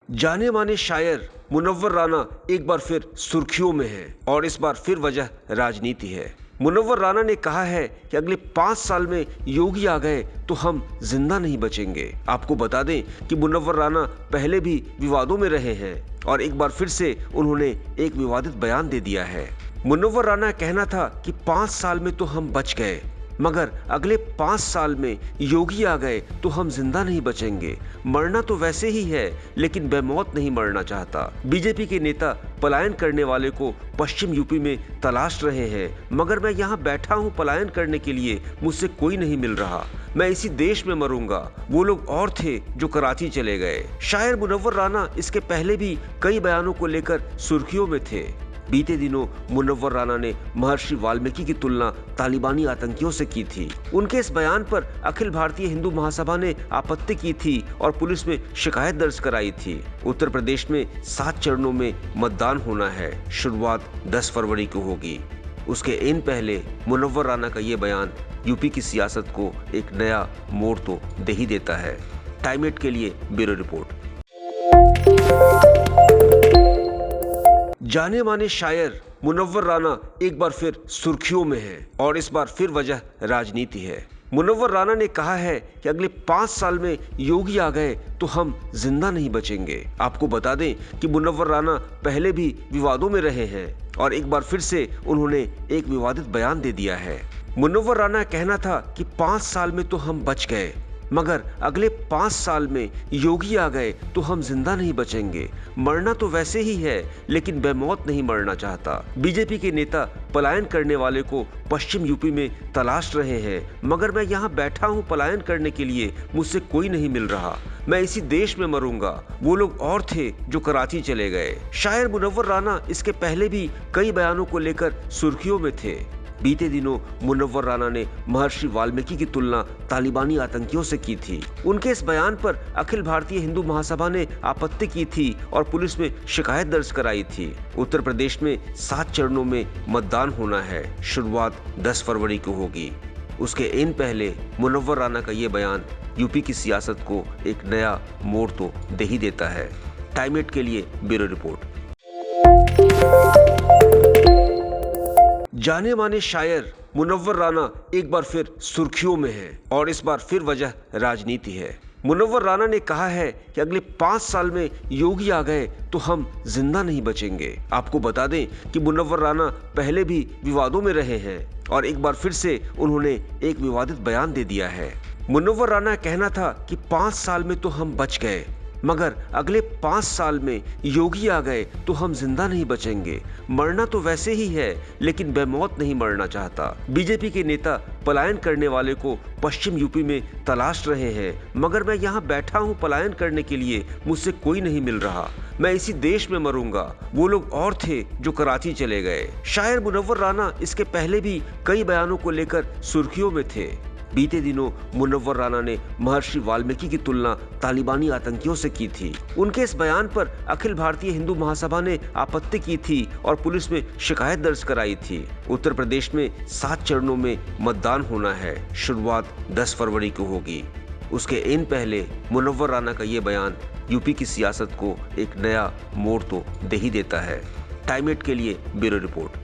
जाने माने शायर मुनव्वर राना एक बार फिर सुर्खियों में है और इस बार फिर वजह राजनीति है। मुनव्वर राना ने कहा है कि अगले 5 साल में योगी आ गए तो हम जिंदा नहीं बचेंगे। आपको बता दें कि मुनव्वर राना पहले भी विवादों में रहे हैं और एक बार फिर से उन्होंने एक विवादित बयान दे दिया है। मुनव्वर राना का कहना था कि 5 साल में तो हम बच गए, मगर अगले 5 साल में योगी आ गए तो हम जिंदा नहीं बचेंगे। मरना तो वैसे ही है, लेकिन बेमौत नहीं मरना चाहता। बीजेपी के नेता पलायन करने वाले को पश्चिम यूपी में तलाश रहे हैं, मगर मैं यहाँ बैठा हूँ पलायन करने के लिए, मुझसे कोई नहीं मिल रहा। मैं इसी देश में मरूंगा। वो लोग और थे जो कराची चले गए। शायर मुनव्वर राना इसके पहले भी कई बयानों को लेकर सुर्खियों में थे। बीते दिनों मुनव्वर राना ने महर्षि वाल्मीकि की तुलना तालिबानी आतंकियों से की थी। उनके इस बयान पर अखिल भारतीय हिंदू महासभा ने आपत्ति की थी और पुलिस में शिकायत दर्ज कराई थी। उत्तर प्रदेश में 7 चरणों में मतदान होना है। शुरुआत 10 फरवरी को होगी। उसके इन पहले मुनव्वर राना का ये बयान यूपी की सियासत को एक नया मोड़ तो दे ही देता है। टाइम 8 के लिए ब्यूरो रिपोर्ट। जाने माने शायर मुनव्वर राना एक बार फिर सुर्खियों में है और इस बार फिर वजह राजनीति है। मुनव्वर राना ने कहा है कि अगले 5 साल में योगी आ गए तो हम जिंदा नहीं बचेंगे। आपको बता दें कि मुनव्वर राना पहले भी विवादों में रहे हैं और एक बार फिर से उन्होंने एक विवादित बयान दे दिया है। मुनव्वर राना का कहना था कि 5 साल में तो हम बच गए, मगर अगले 5 साल में योगी आ गए तो हम जिंदा नहीं बचेंगे। मरना तो वैसे ही है, लेकिन बेमौत नहीं मरना चाहता। बीजेपी के नेता पलायन करने वाले को पश्चिम यूपी में तलाश रहे हैं, मगर मैं यहाँ बैठा हूँ पलायन करने के लिए, मुझसे कोई नहीं मिल रहा। मैं इसी देश में मरूंगा। वो लोग और थे जो कराची चले गए। शायर मुनव्वर राना इसके पहले भी कई बयानों को लेकर सुर्खियों में थे। बीते दिनों मुनव्वर राना ने महर्षि वाल्मीकि की तुलना तालिबानी आतंकियों से की थी। उनके इस बयान पर अखिल भारतीय हिंदू महासभा ने आपत्ति की थी और पुलिस में शिकायत दर्ज कराई थी। उत्तर प्रदेश में 7 चरणों में मतदान होना है। शुरुआत 10 फरवरी को होगी। उसके इन पहले मुनव्वर राना का ये बयान यूपी की सियासत को एक नया मोड़ तो दे ही देता है। टाइम 8 के लिए ब्यूरो रिपोर्ट। जाने माने शायर मुनव्वर राना एक बार फिर सुर्खियों में है और इस बार फिर वजह राजनीति है। मुनव्वर राना ने कहा है कि अगले 5 साल में योगी आ गए तो हम जिंदा नहीं बचेंगे। आपको बता दें कि मुनव्वर राना पहले भी विवादों में रहे हैं और एक बार फिर से उन्होंने एक विवादित बयान दे दिया है। मुनव्वर राना का कहना था कि 5 साल में तो हम बच गए, मगर अगले 5 साल में योगी आ गए तो हम जिंदा नहीं बचेंगे। मरना तो वैसे ही है, लेकिन बेमौत नहीं मरना चाहता। बीजेपी के नेता पलायन करने वाले को पश्चिम यूपी में तलाश रहे हैं, मगर मैं यहाँ बैठा हूँ पलायन करने के लिए, मुझसे कोई नहीं मिल रहा। मैं इसी देश में मरूंगा। वो लोग और थे जो कराची चले गए। शायर मुनव्वर राना इसके पहले भी कई बयानों को लेकर सुर्खियों में थे। बीते दिनों मुनव्वर राना ने महर्षि वाल्मीकि की तुलना तालिबानी आतंकियों से की थी। उनके इस बयान पर अखिल भारतीय हिंदू महासभा ने आपत्ति की थी और पुलिस में शिकायत दर्ज कराई थी। उत्तर प्रदेश में 7 चरणों में मतदान होना है। शुरुआत 10 फरवरी को होगी। उसके इन पहले मुनव्वर राना का ये बयान यूपी की सियासत को एक नया मोड़ तो दे ही देता है। टाइम 8 के लिए ब्यूरो रिपोर्ट।